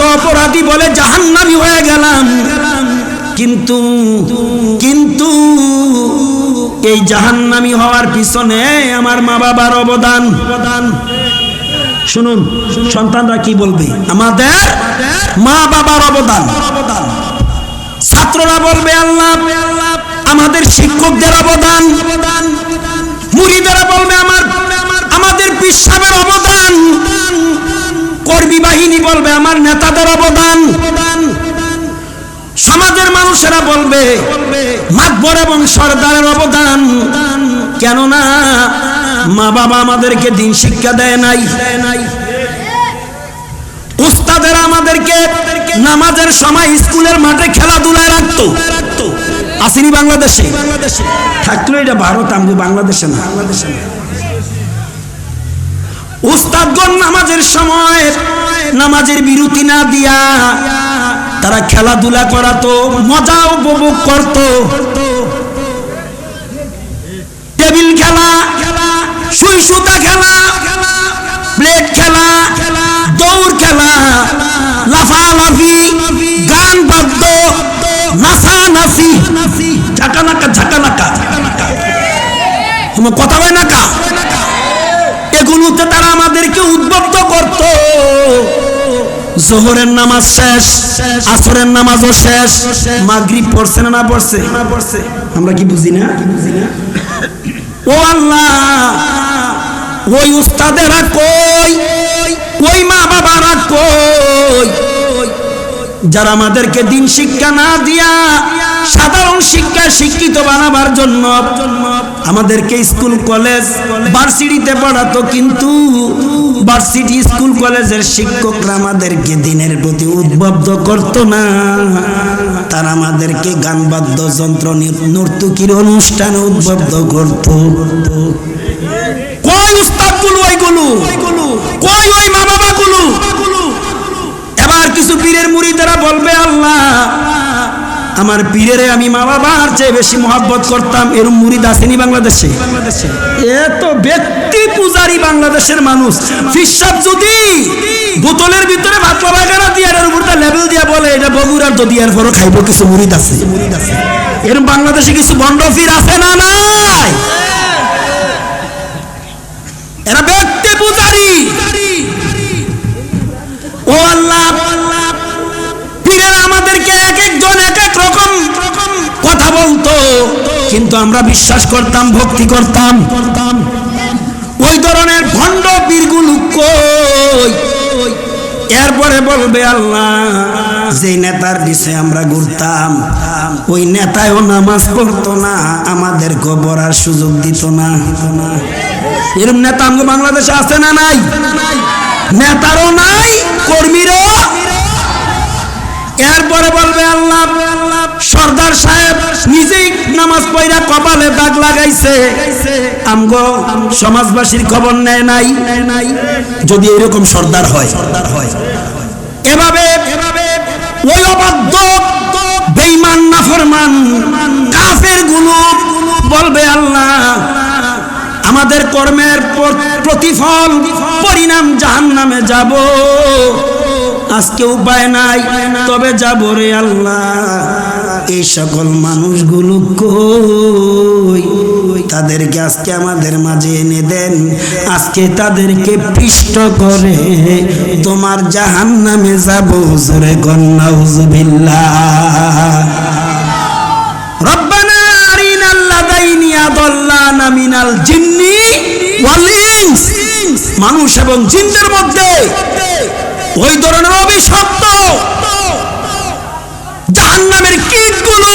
বড় অপরাধী বলে জাহান্নামী হয়ে গেলাম। কিন্তু কিন্তু এই জাহান্নামী হওয়ার পিছনে আমার মা বাবার অবদান। শুনুন সন্তানরা কি বলবে, আমাদের মা বাবার অবদান। ছাত্ররা বলবে আল্লাহ আমাদের শিক্ষকদের অবদান। মুরিদেরা বলবে আমাদের পীর সাহেবের অবদান। কর্মী বাহিনী বলবে আমার নেতাদের অবদান। সমাজের মানুষেরা বলবে মাতবর এবং সরদারের অবদান। কেননা মা বাবা আমাদেরকে দিন শিক্ষা দেয় নাই। উস্তাদেরা আমাদেরকে নামাজের সময় স্কুলের মাঠে খেলাধুলায় রাখতো। আসেনি বাংলাদেশে? থাকলো এটা ভারত, আমি বাংলাদেশে না। উস্তাদগণ নামাজের সময় নামাজের বিরতি না দিয়া তারা খেলাধুলা করাতো, মজা উপভোগ করতো। টেবিল খেলা, সুই সুতা খেলা, প্লেট খেলা, দৌড় খেলা, লাফালাফি, গান বাদ্য, নাচানাচি, ঝাঁকানাকা ঝাঁকানাকা, তোমার কথা হয় না কা? এগুলোতে তারা আমাদেরকে উদ্বুদ্ধ করত। জোহরের নামাজ শেষ, আসরের নামাজও শেষ, মাগরিব পড়ছে না পড়ছে? আমরা কি বুঝি না? ও আল্লাহ, ওই উস্তাদেরা কই, ওই মা বাবারা কই, যারা আমাদেরকে দিন শিক্ষা না দিয়া সাধারণ শিক্ষায় শিক্ষিত বানাবার জন্য আমাদেরকে স্কুল কলেজ ভার্সিটিতে পড়াতো, কিন্তু ভার্সিটি স্কুল কলেজের শিক্ষকরা আমাদেরকে দিনের প্রতি উদ্বুদ্ধ করতো না। তারা আমাদেরকে গান বাদ্যযন্ত্র নর্তকীর অনুষ্ঠানে উদ্বুদ্ধ করত। কই উস্তাদগুলো, ওইগুলো কই, ওই মা বাবাগুলো? এবার কিছু পীরের মুরিদেরা বলবে আল্লাহ আমার পীরের আমি মা বাবার চেয়ে বেশি মহব্বত করতাম। এরকম মুরিদ আসেনি বাংলাদেশে? এত ব্যক্তি পূজারী বাংলাদেশের মানুষ। পীর সাহেব যদি বোতলের ভিতরে ভাত পায়খানা দিয়ে এর উপর লেবেল দিয়ে বলে এটা বগুড়ার, যদি এর পরও খাইব, কিছু মুরিদ আছে। এরকম বাংলাদেশে কিছু বন্ড পীর আছে না নাই? এরা ব্যক্তি পূজারী। ও আল্লাহ, পীরেরা আমাদেরকে এক একজন এক এক রকম কথা বলতো, কিন্তু আমরা বিশ্বাস করতাম, ভক্তি করতাম। ওই ধরনের ভণ্ড পীরগুলো কই? এরপরে বলবে আল্লাহ যে নেতার দিছে আমরা ঘুরতাম, ওই নেতায়ও নামাজ পড়তো না, আমাদের পড়ার সুযোগ দিত না। এরকম নেতা আমাদের বাংলাদেশে আছে না নাই? নেতারও নাই, কর্মীরও। এরপরে বলবে আল্লাহ সর্দার সাহেব নিজেই নামাজ পড়া কপালে দাগ লাগাইছে, আমগো সমাজবাসীর খবর নেয় নাই। যদি এরকম সর্দার হয়, এভাবে ওই অবাধ্য বেঈমান নাফরমান কাফের গুলো বলবে আল্লাহ আমাদের কর্মের প্রতিফল পরিণাম জাহান্নামে যাব। আজকে উপায় নাই, তবে যাব রে আল্লাহ। এই সকল মানুষগুলো কই? তাদেরকে আজকে আমাদের মাঝে এনে দেন, আজকে তাদেরকে পিষ্ট করে তোমার জাহান্নামে যাব। জোরে কন্যা নাউযুবিল্লাহ। রব্বানা আরিনাল লাযাইনি আদাল্লানা মিনাল জিন্নি ওয়াল ইনস। মানুষ এবং জিনদের মধ্যে ওই ধরনের অভিশপ্ত জাহান্নামের কীটগুলো,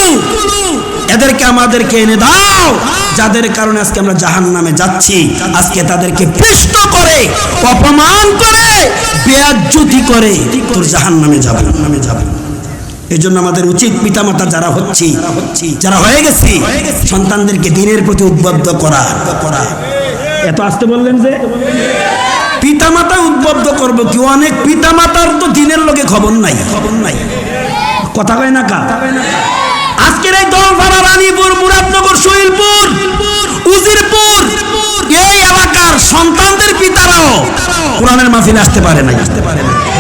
এদেরকে আমাদেরকে এনে দাও, যাদের কারণে আজকে আমরা জাহান্নামে যাচ্ছি। আজকে তাদেরকে পিষ্ট করে, অপমান করে, বেয়াজ্জতি করে তোর জাহান্নামে যাবে। এই জন্য আমাদের উচিত পিতামাতা যারা হচ্ছি, যারা হয়ে গেছি, সন্তানদেরকে দিনের প্রতি উদ্বুদ্ধ করা। এত আসতে বললেন যে পিতামাতা উদ্বুদ্ধ করবো কি? অনেক পিতামাতার তো দিনের লোকে খবর নাই। কথা কয় না কা? আজকের এই দলপাড়া, রানীপুর, মুরাদনগর, শহীদপুর উজিরপুর এই এলাকার সন্তানদের পিতারাও কোরআনের মাহফিলে আসতে পারে না।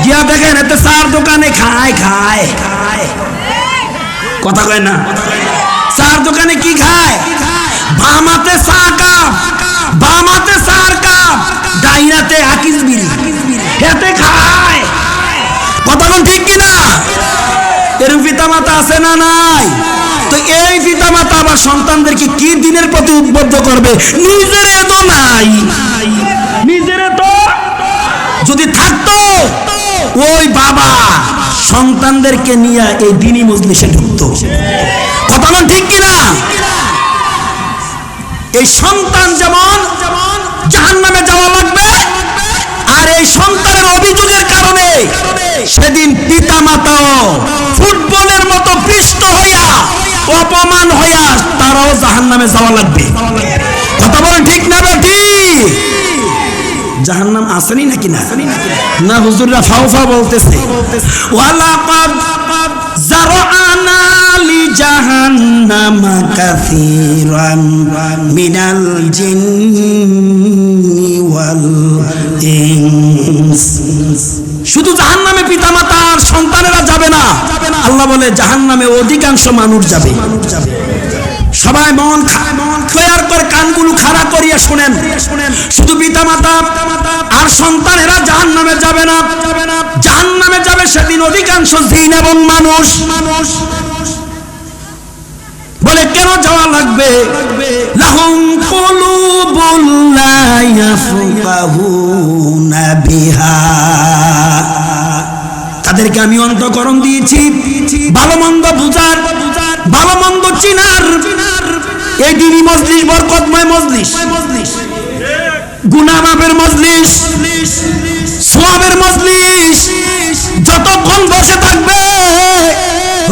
গিয়া দেখেন এতে চার দোকানে খায় খায় কথা কয় না, চার দোকানে কি খায়? বামাতে চা কাপ, বামাতে চার কাপ, ডাইনাতে আকিস বিড়ি, হেতে খায়। কথা কোন ঠিক কিনা? এরকম পিতা মাতা আছে না নাই? তো এই পিতা মাতা আবার সন্তানদেরকে কি দিনের প্রতি উদ্বুদ্ধ করবে? নিজেরে তো নাই, নিজেরে তো যদি থাকতো ওই বাবা সন্তানদেরকে নিয়ে এই দিনী মজলিসে ঢুকতো। কথা বল ঠিক কিনা? এই সন্তান যেমন জাহান্নামে যাওয়া লাগবে, আর এই সন্তানের অভিযোগের কারণে সেদিন পিতা মাতাও ফুটবলের মতো পৃষ্ঠ হইয়া অপমান হইয়া তারাও জাহান্নামে যাওয়া লাগবে। কথা বলেন ঠিক না ঠিক? জাহান্নাম আসেনি নাকি না? না হুজুররা ফাওফা বলতেছে, ওয়ালাকাদ জারআনা লি জাহান্নামা কাসীরান মিনাল জিন্নি ওয়াল ইনস। শুধু জাহান্নামে পিতামাতা আর সন্তানেরা যাবে না, আল্লাহ বলে জাহান্নামে অধিকাংশ মানুষ যাবে। সবাই মন খেয়াল করে কানগুলো খাড়া করিয়া শুনেন, শুধু পিতামাতা আর সন্তানেরা জাহান্নামে যাবে না, জাহান্নামে যাবে সেদিন অধিকাংশ জিন এবং মানুষ। বলে কেন যাওয়া লাগবে? লাহুম কুলুবুন লা ইয়াফকাহুনা বিহা, তাদেরকে আমি অন্তঃকরণ দিয়েছি ভালো মন্দ বুঝার, ভালো মন্দ চিনার। এই দিনই মজলিস বরকতময় মজলিস, গুনাহ মাফের মজলিস, সওয়াবের মজলিস। যতক্ষণ বসে থাকবে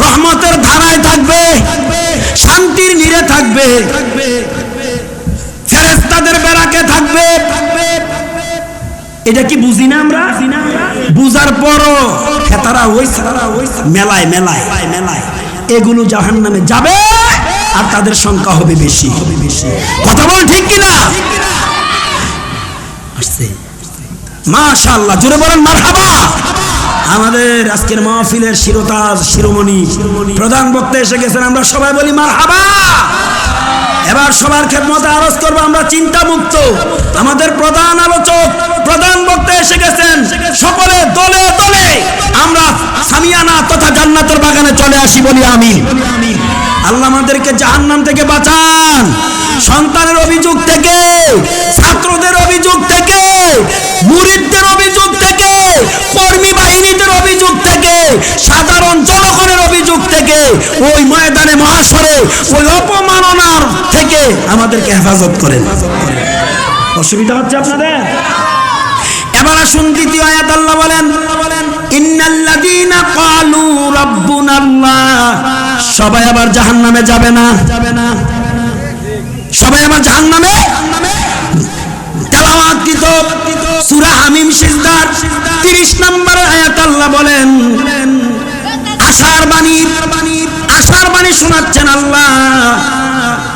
রহমতের ধারায় থাকবে, শান্তির নীড়ে থাকবে, ফেরেশতাদের বেড়াকে থাকবে। এটা কি বুঝি না আমরা? বুঝার পরও খেতারা হইছে মেলায় মেলায় মেলায় এগুলো জাহান্নামে যাবে, আর তাদের সংখ্যা হবে বেশি। কথা বল ঠিক কিনা? মাশাআল্লাহ, জোরে বলেন মারহাবা। আমাদের আজকের মাহফিলের শিরোতাজ শিরোমণি প্রধান বক্তা এসে গেছেন, আমরা সবাই বলি মারহাবা। এবার সবার খেদমতে আরজ করবো আমরা চিন্তা মুক্ত। আমাদের প্রধান আলোচক প্রধান বক্তা এসে গেছেন, সকলে দলে দলে আমরা সামিয়ানা তথা জান্নাতের বাগানে চলে আসি, বলি আমিন। আল্লাহ আমাদেরকে জাহান্নাম থেকে বাঁচান, সন্তানের অভিযোগ থেকে, ছাত্রদের অভিযোগ থেকে, মুরিদদের অভিযোগ থেকে, কর্মী বাহিনীদের অভিযোগ থেকে, সাধারণ জনগণের অভিযোগ থেকে, ওই ময়দানে মহাশরে ওই অপমাননার থেকে আমাদেরকে হেফাজত করেন। অসুবিধা হচ্ছে আপনাদের? এবার আসুন দ্বিতীয় আয়াত, আল্লাহ বলেন ইন্নাল্লাযীনা ক্বালু রাব্বুনাল্লাহ। সবাই আবার জাহান্নামে যাবে না, সবাই আবার জাহান্নামে। তেলাওয়াতকৃত সূরা হামিম সিজদার 30 নম্বর আয়াত আল্লাহ বলেন, আশার বাণী শোনাচ্ছেন আল্লাহ,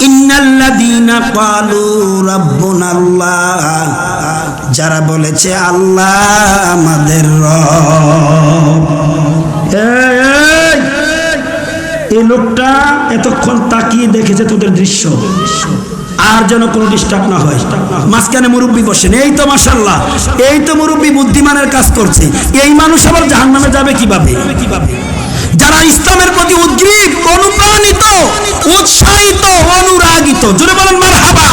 ইন্নাল্লাযীনা ক্বালু রাব্বুনাল্লাহ, যারা বলেছে আল্লাহ আমাদের রব। এই লোকটা এতক্ষণ তাকিয়ে দেখেছে তোদের দৃশ্য, আর যেন কোনো ডিস্টার্ব না হয়। মাঝখানে মুরব্বী বসেন, এই তো মাশাআল্লাহ, এই তো মুরব্বী বুদ্ধিমানের কাজ করছে। এই মানুষ আবার জাহান্নামে যাবে কিভাবে? যারা ইসলামের প্রতি উদ্গ্রীব, অনুপ্রাণিত, উৎসাহিত, অনুরাগিত, জোরে বলেন মারহাবা।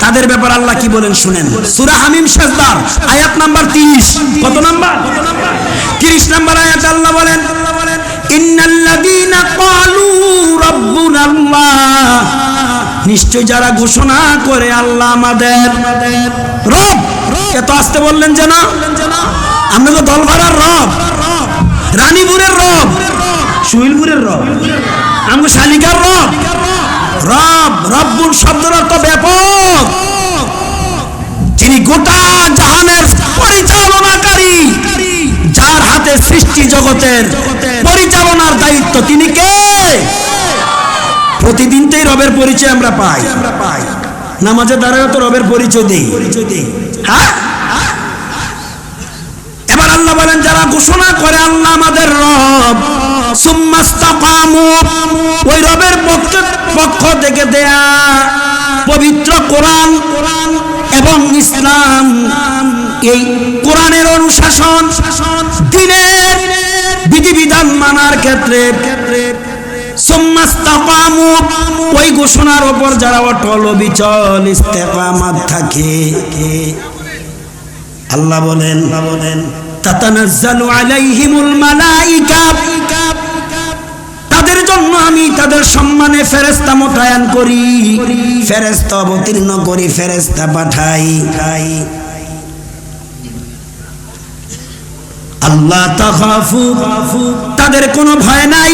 তাদের ব্যাপার আল্লাহ কি বলেন শুনেন, সূরা হামিম সিজদার আয়াত নাম্বার 30। কত নাম্বার? 30 নম্বর আয়াত আল্লাহ বলেন, ইন্নাল্লাযীনা ক্বালু রাব্বুনাল্লাহ, নিশ্চয় যারা ঘোষণা করে আল্লাহ আমাদের রব। এত আসতে বললেন যেন আমরা তো দলভাড়ার রব, রানীপুরের রব, সুইলপুরের রব, আমরা শালিকার রব। রব, রব্বুল শব্দের অর্থ ব্যাপক, যিনি গোটা জাহানের পরিচালনাকারী, যার হাতে সৃষ্টি জগতের পরিচালনার দায়িত্ব। তিনি কে? প্রতিদিন তো রবের পরিচয় আমরা পাই, নামাজের দ্বারাও তো রবের পরিচয় দেই। হ্যাঁ, এবার আল্লাহ বলেন যারা ঘোষণা করে আল্লাহ আমাদের রব, সুম্মাস্তাকামু, ওই রবের পক্ষ থেকে দেয়া পবিত্র কোরআন এবং ইসলাম, এই কোরআনের অনুশাসন, দ্বীনের বিধিবিধান মানার ক্ষেত্রে সুম্মাস্তাকামু, ওই ঘোষণার উপর যারা অটল অবিচল ইস্তেকামাত থাকে, আল্লাহ বলেন তাতানাজ্জালু আলাইহিমুল মালাইকা, তাদের জন্য আমি তাদের সম্মানে ফেরেশতা মোতায়েন করি, ফেরেশতা অবতীর্ণ করি, ফেরেশতা পাঠাই। আল্লাহ তাখাফু, তাদের কোনো ভয় নাই,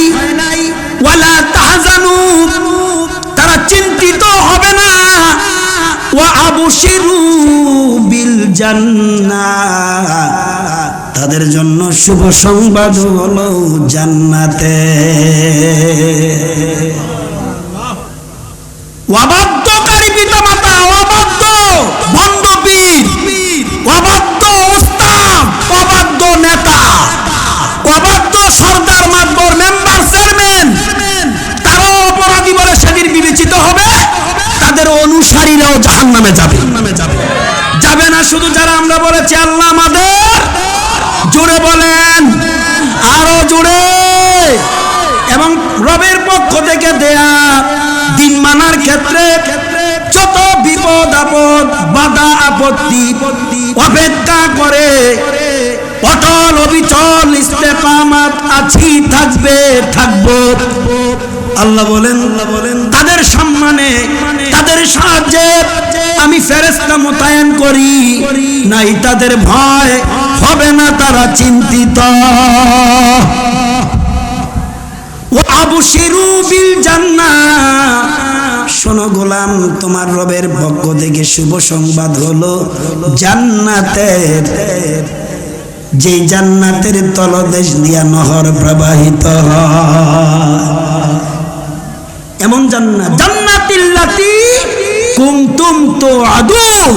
ওয়ালা তাহজানু, তারা চিন্তিত হবে না, ওয়া আবশিরু বিল জান্নাহ, তাদের জন্য শুভ সংবাদ হলো জান্নাতে। অবাধ্যকারী পিতামাতা, অবাধ্য ভণ্ড পীর, অবাধ্য ওস্তাদ, অবাধ্য নেতা, অবাধ্য সরদার মাতবর মেম্বার চেয়ারম্যান, তারাও অপরাধী বলে সেদিন বিবেচিত হবে, তাদের অনুসারীরাও জাহান্নামে যাবে। যাবে না শুধু যারা আমরা বলেছি আল্লাহ আমাদের, জোরে বলেন আরো জোরে, এবং রবের পক্ষ থেকে দেয়া দিন মানার ক্ষেত্রে যত বিপদ আপদ বাধা আপত্তি অপেক্ষা করে অটল অবিচল ইস্তেকামাত আছি, থাকবো। আল্লাহ বলেন তাদের সম্মানে, তাদের সাহায্যে আমি ফেরেশতা মোতায়েন করি, নাই তাদের ভয় হবে না, তারা চিন্তিত। ওয়া আবশিরু বিল জান্নাহ, শোনো গোলাম, তোমার রবের পক্ষ থেকে শুভ সংবাদ হলো জান্নাতের, যে জান্নাতের তলদেশ দিয়া নহর প্রবাহিত হয়, এমন জান্নাত, জান্নাতিল্লাতি কুনতুম তুআদুন,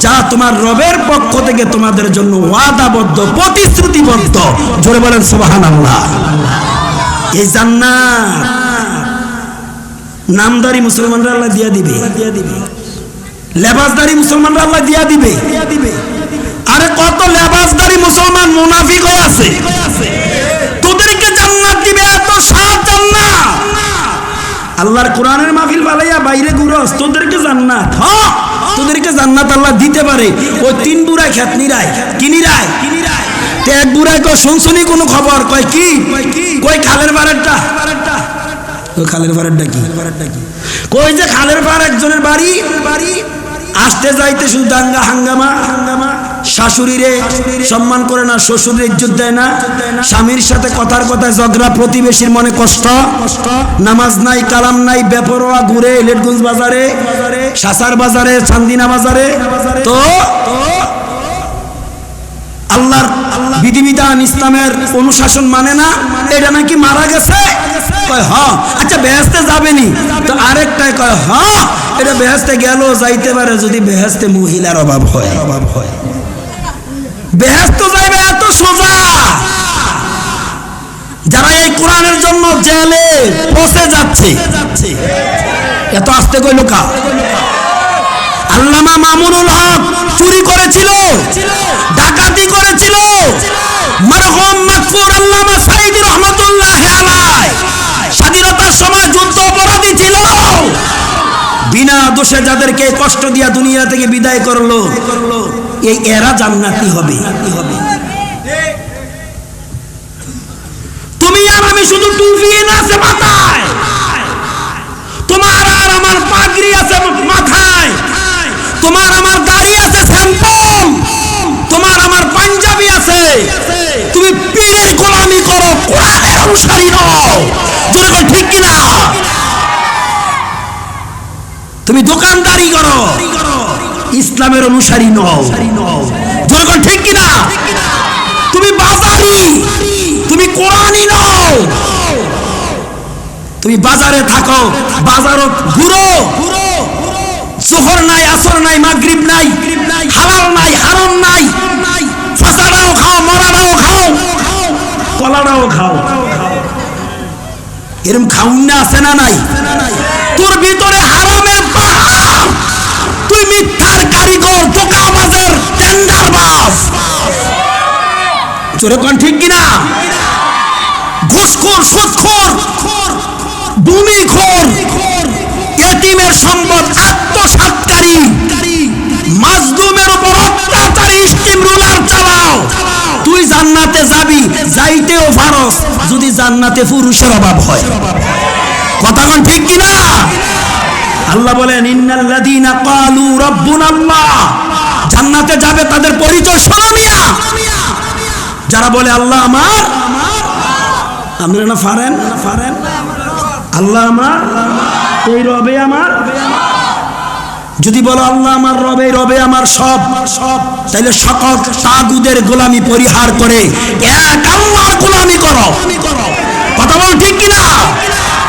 যা তোমার রবের পক্ষ থেকে তোমাদের জন্য ওয়াদাবদ্ধ, প্রতিশ্রুতিবদ্ধ। জোরে বলেন সুবহানাল্লাহ। এই জান্নাত নামদারি মুসলমানরা আল্লাহ দিয়া দিবে, লেবাসদারি মুসলমানরা আল্লাহ দিয়া দিবে। আরে কত লেবাসদারি মুসলমান মুনাফিক আছে, তোদেরকে জান্নাত দিবে, এত সাত জান্নাত। আল্লাহর কোরআনের মাহফিল বালাইয়া বাইরে ঘুরস, তোদেরকে জান্নাত, হ্যাঁ তোদেরকে জান্নাত আল্লাহ দিতে পারে। ওই তিন বুড়ায় খেত নিরায়, কি নিরায়, এক বুড়ায় কয় শুনছনি কোনো খবর, কয় কি, কই খালের বাড়িটা, ওই খালের বাড়িটা কি, কই যে খালের পাড় একজনের বাড়ি, আসতে যাইতে শুধু দাঙ্গা হাঙ্গামা, শাশুড়িরে সম্মান করে না, শ্বশুরের ইজ্জত দেয় না, স্বামীর সাথে কথার কথায় ঝগড়া, প্রতিবেশীর মনে কষ্ট, নামাজ নাই কালাম নাই, বেপরোয়া ঘুরে লেটগঞ্জ বাজারে, সাসার বাজারে, চান্দিনা বাজারে। তো আল্লাহর বিধিবিধান ইসলামের অনুশাসন মানে না, এটা নাকি মারা গেছে। কয় হ্যাঁ, আচ্ছা বেহেশতে যাবেনি, তো আরেকটাই কয় হ্যাঁ এটা বেহেশতে গেল যাইতে পারে যদি বেহেশতে মহিলার অভাব হয়। বেহেশত যাইবে এত সোজা। যারা এই কোরআনের জন্য জেলে পচে যাচ্ছে, এত আস্তে কইল কা? আল্লামা মামুনুল হক চুরি করেছিল, ডাকাতি করেছিল, মরহুম মাকফুর আল্লামা সাঈদী রহমাতুল্লাহ আলাইহি স্বাধীনতার সময় যুদ্ধ অপরাধী ছিল, বিনা দোষে যাদেরকে কষ্ট দিয়া দুনিয়া থেকে বিদায় করলো, এই এরা জান্নাতি হবে। তুমি আর আমি শুধু টুপি না আছে মাথায়, তোমার আর আমার পাগড়ি আছে মাথায়, তোমার আমার গাড়ি আছে স্যাম্পল, তোমার আমার পাঞ্জাবি আছে, তুমি পীরের গোলামি করো, কোরআনের অনুসারী নও। জোরে বল ঠিক কিনা? তুমি দোকানদারি করো, ইসলামের অনুসারী নও। জোরে বল ঠিক কিনা? তুমি বাজারি, তুমি কোরআনই নও। তুমি তুমি বাজারে থাকো, বাজারত ঘুরো, জোহর নাই, আসর নাই, মাগরিব নাই, হালাল নাই, হারাম নাই, ফাসাডাও খাও, মরাটাও খাও, কলাটাও খাও, এরকম খাউন না আছে না নাই? তোর ভিতরে হারামের পাহাড়, তুই মিথ্যার কারিগর, ধোঁকাবাজের টেন্ডারবাজ। জোরে কোন ঠিক কিনা? ঘুষখোর, সুদখোর, ভূমিখোর, এতিমের সম্পদ আত্মসাৎকারী, মাজলুমের উপর অত্যাচারী, স্টিম রুলার চালাও। তুই জান্নাতে যাবি, যাইতেও ফারস যদি জান্নাতে পুরুষের অভাব হয়। কথা কোন ঠিক কিনা? আল্লাহ বলেন ইন্নাল্লাযীনা ক্বালু রাব্বুনাল্লাহ, জান্নাতে যাবে তাদের পরিচয় শোনো মিয়া। যারা বলে আল্লাহ আমার, আপনারা না পারেন আল্লাহ আমার, এই রবে আমার। যদি বলো আল্লাহ আমার, রবে রবে আমার সব, তাহলে সকল তাগুদের গোলামি পরিহার করে এক আল্লাহর গোলামি করো। কথা বল ঠিক কিনা?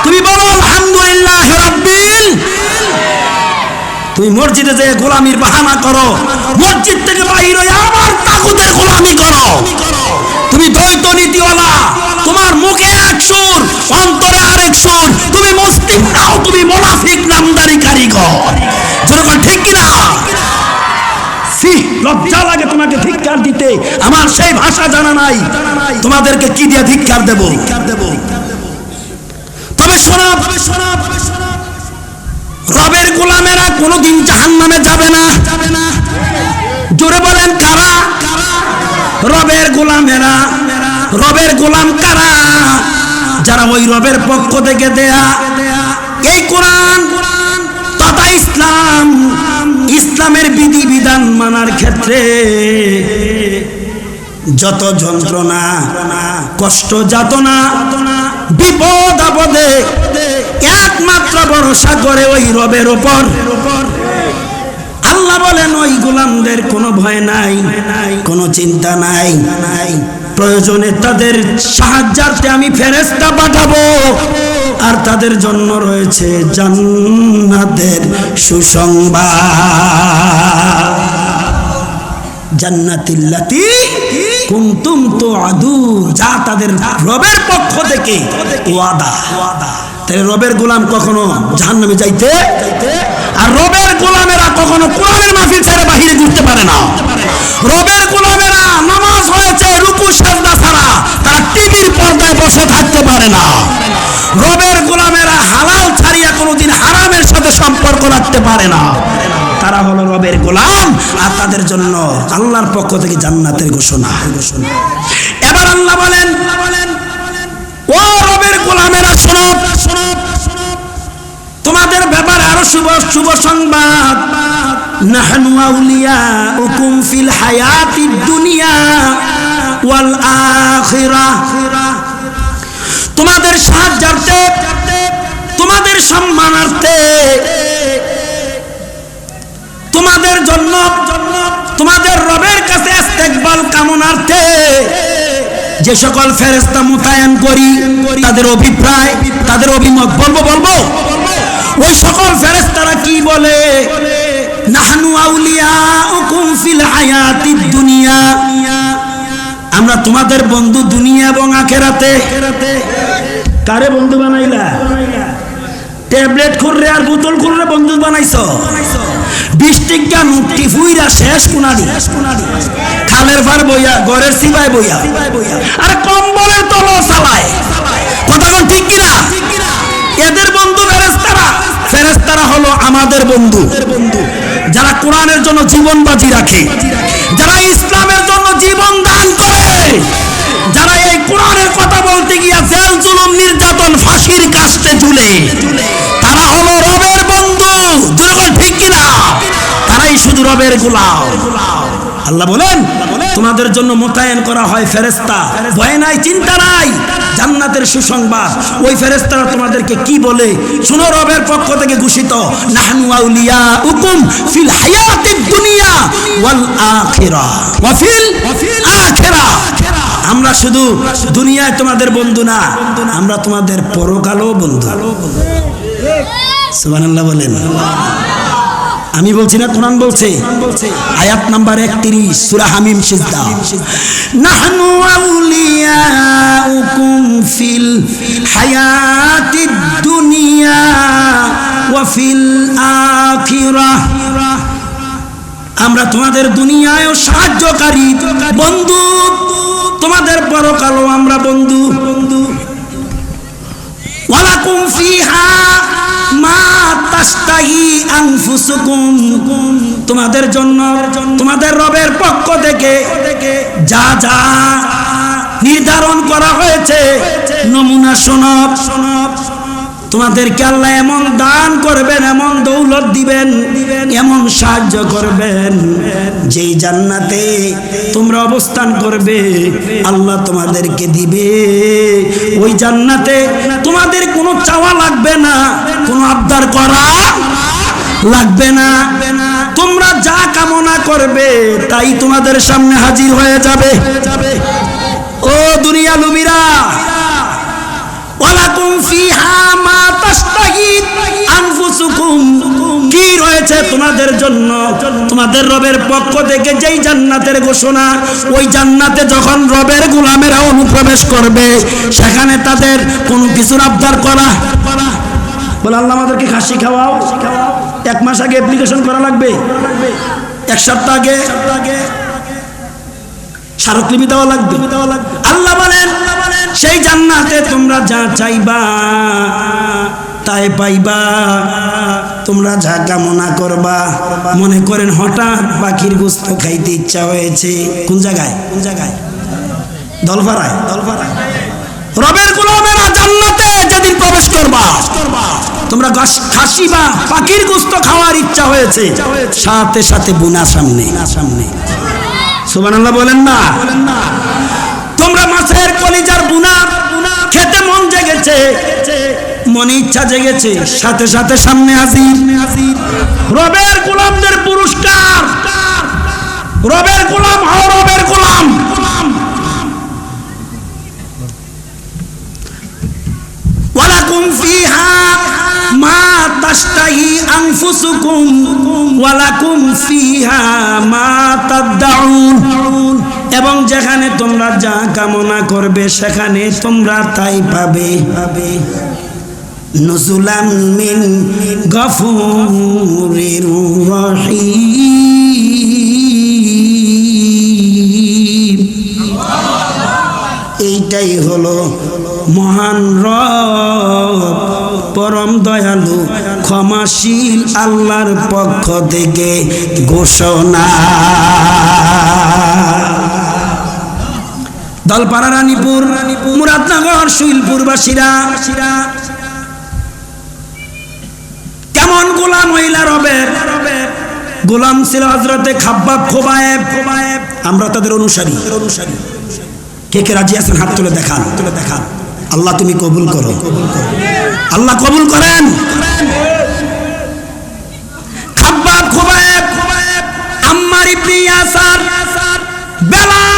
তুমি বলো আলহামদুলিল্লাহ রাব্বিল, তুমি মসজিদে যে গোলামির বাহানা করো, মসজিদ থেকে বাইরে হয়ে আবার তাগুদের গোলামি করো। তুমি দ্বৈত নীতিওয়ালা, তোমার মুখে এক সুর, অন্তরে আরেক সুর। তুমি মুসলিম নাও, তুমি মুনাফিক নামদারি কারিগর। যেরকম ঠিক কিনা? লজ্জা লাগে তোমাকে ধিক্কার দিতে, আমার সেই ভাষা জানা নাই, তোমাদেরকে কি দিয়ে ধিক্কার দেব? তবে শোনা, রবের গোলামেরা কোনোদিন জাহান্নামে যাবে না। জোরে বলেন কারা? রবের গোলামেরা। রবের গোলাম কারা? যারা ওই রবের পক্ষ থেকে দেয়া এই কোরআন তথা ইসলামের বিধিবিধান মানার ক্ষেত্রে যত যন্ত্রণা, কষ্ট, যাতনা, বিপদ আপদে একমাত্র ভরসা করে ওই রবের উপর। আল্লাহ বলেন ওই গোলামদের কোনো ভয় নাই, কোনো চিন্তা নাই। প্রয়োজনে তাদের সাহায্যার্থে আমি ফেরেশতা পাঠাবো, আর তাদের জন্য রয়েছে জান্নাতের সুসংবাদ। জান্নাতিল্লাতি কুনতুম তুআদুন, যা তাদের রবের পক্ষ থেকে ওয়াদা। তাই রবের গোলাম কখনো জাহান্নামে যাইতে, আর রবের গোলামেরা কখনো কোরআনের মাহফিল ছেড়ে বাহিরে ঘুরতে পারে না। রবের গোলামেরা নামাজ হয়েছে রুকু সাজদা ছাড়া, তারা টিভির পর্দায় বসে থাকতে পারে না। রবের গোলামেরা হালাল ছাড়িয়া কোনোদিন হারামের সাথে সম্পর্ক রাখতে পারে না। তারা হলো রবের গোলাম, আর তাদের জন্য আল্লাহর পক্ষ থেকে জান্নাতের ঘোষণা। এবার আল্লাহ বলেন, ও রবের গোলামেরা শোনো, তোমাদের ব্যাপারে আরো শুভ সংবাদ। নাহনু আউলিয়াউকুম ফিল হায়াতিদ দুনিয়া ওয়াল আখিরাহ, তোমাদের সাহায্যার্থে, তোমাদের সম্মানার্থে, তোমাদের জন্য, তোমাদের রবের কাছে ইস্তেকবাল কামনার্থে যে সকল ফেরেশতা মোতায়েন করি, তাদের অভিপ্রায়, তাদের অভিমত বলবো। ওই সকল ফেরেশতারা কি বলে? নাহনু আউলিয়াউকুম ফিল হায়াতিদ দুনিয়া, আমরা তোমাদের বন্ধু দুনিয়া এবং আখিরাতে। কারে বন্ধু বানাইলা? ট্যাবলেট খুলরে আর বোতল খুলরে বন্ধু বানাইছো। 20 টাকা নোটটি ফুইরা শেষ কোনাডি, খালের পার বইয়া, ঘরের সিবাই বইয়া, আর কম্বলের তল চালায়। কথা কোন ঠিক কিনা? এদের বন্ধু ফেরেশতারা। ফেরেশতারা হলো আমাদের বন্ধু, যারা কোরআনের জন্য জীবন বাজি রাখে, যারা ইসলামের জন্য জীবন দান করে, যারা এই কোরআনের কথা বলতে গিয়া জেল জুলুম নির্যাতন ফাঁসির কাস্টে ঝুলে, তারা হলো রবের বন্ধু। যখন ঠিক কিনা? তারাই শুধু রবের গোলাম। আল্লাহ বলেন তোমাদের জন্য মোতায়েন করা হয় ফেরেশতা, ভয় নাই, চিন্তা নাই, জান্নাতের সুসংবাদ। ওই ফেরেশতারা তোমাদেরকে কি বলে শুনো, রবের পক্ষ থেকে ঘোষিত, নাহনু আউলিয়াউকুম ফিল হায়াতিদ দুনিয়া ওয়াল আখিরাহ ওয়া ফিল আখিরাহ, আমরা আমরা শুধু দুনিয়ায় তোমাদের বন্ধু না, আমরা তোমাদের পরকালও বন্ধু। সুবহানাল্লাহ বলেন। আমি বলছি না, কোরআন বলছে। আয়াত নাম্বার 31 সূরা হামিম সিজদা। নাহনু আউলিয়াউকুম ফিল হায়াতিদ দুনিয়া ওয়া ফিল আখিরাহ। আমরা তোমাদের দুনিয়ায়ও সাহায্যকারী বন্ধু, তোমাদের পরকালও আমরা বন্ধু। ওয়ালাকুম ফিহা মা তাশতাহি আনফুসুকুম। তোমাদের জন্য তোমাদের রবের পক্ষ থেকে যা যা নির্ধারণ করা হয়েছে, নমুনা শোনব। তোমাদেরকে আল্লাহ এমন দান করবেন, এমন দৌলত দিবেন, এমন সাহায্য করবেন, যেই জান্নাতে তোমরা অবস্থান করবে আল্লাহ তোমাদেরকে দিবে। ওই জান্নাতে তোমাদের কোনো চাওয়া লাগবে না, কোনো আবদার করা লাগবে না। তোমরা যা কামনা করবে তাই তোমাদের সামনে হাজির হয়ে যাবে। ও দুনিয়া লুবিরা, ওয়ালাকুম ফিহা মা তাশতাহি আনফুসুকুম। কি রয়েছে তোমাদের জন্য তোমাদের রবের পক্ষ থেকে যেই জান্নাতের ঘোষণা, ওই জান্নাতে যখন রবের গোলামেরা অনুপ্রবেশ করবে, সেখানে তাদের কোনো কিছুর আবদার করা। বলে আল্লাহ আমাদেরকে খাসি খাওয়াও, 1 মাস আগে অ্যাপ্লিকেশন করা লাগবে, 1 সপ্তাহ আগে স্মারকলিপি দেওয়া লাগবে। আল্লাহ বলেন সেই জান্নাতে তোমরা যা চাইবা তাই পাইবা, তোমরা যা কামনা করবা। মনে করেন হঠাৎ পাখির গোশত খাইতে ইচ্ছা হয়েছে, কোন জায়গায়? দলপাড়ায়। রবের গোলামেরা জান্নাতে যেদিন প্রবেশ করবা, তোমরা খাসি বা পাখির গোশত খাওয়ার ইচ্ছা হয়েছে, সাথে সাথে বুনা সামনে। সুবহানাল্লাহ বলেন না। তোমরা মাছের কলিজার বুনা খেতে মন জেগেছে, মনে ইচ্ছা জেগেছে, সাথে সাথে সামনে হাজির। রবের গোলামদের পুরস্কার, রবের গোলাম হও, রবের গোলাম। ওয়ালাকুম ফিহা মা তাশতাহি আনফুসুকুম ওয়ালাকুম ফিহা মা তাদউন। এবং যেখানে তোমরা যা কামনা করবে সেখানে তোমরা তাই পাবে। নুজুলাম মিন গফুরির রহিম। এইটাই হলো মহান রব, পরম দয়ালু ক্ষমাশীল আল্লাহর পক্ষ থেকে ঘোষণা। দলপাড়া, রানীপুর, মুরাদনগর, শৈলপুরবাসীরা কেমন গোলাম হইলা রবের? গোলাম ছিল হযরতে খাব্বাব খোবায়েব। আমরা তাদের অনুসারী। কে কে রাজি আছেন হাত তুলে দেখান। আল্লাহ তুমি কবুল করো, আল্লাহ কবুল করেন। খাব্বাব খোবায়েব, আম্মার ইবনে ইয়াসার, বেলাল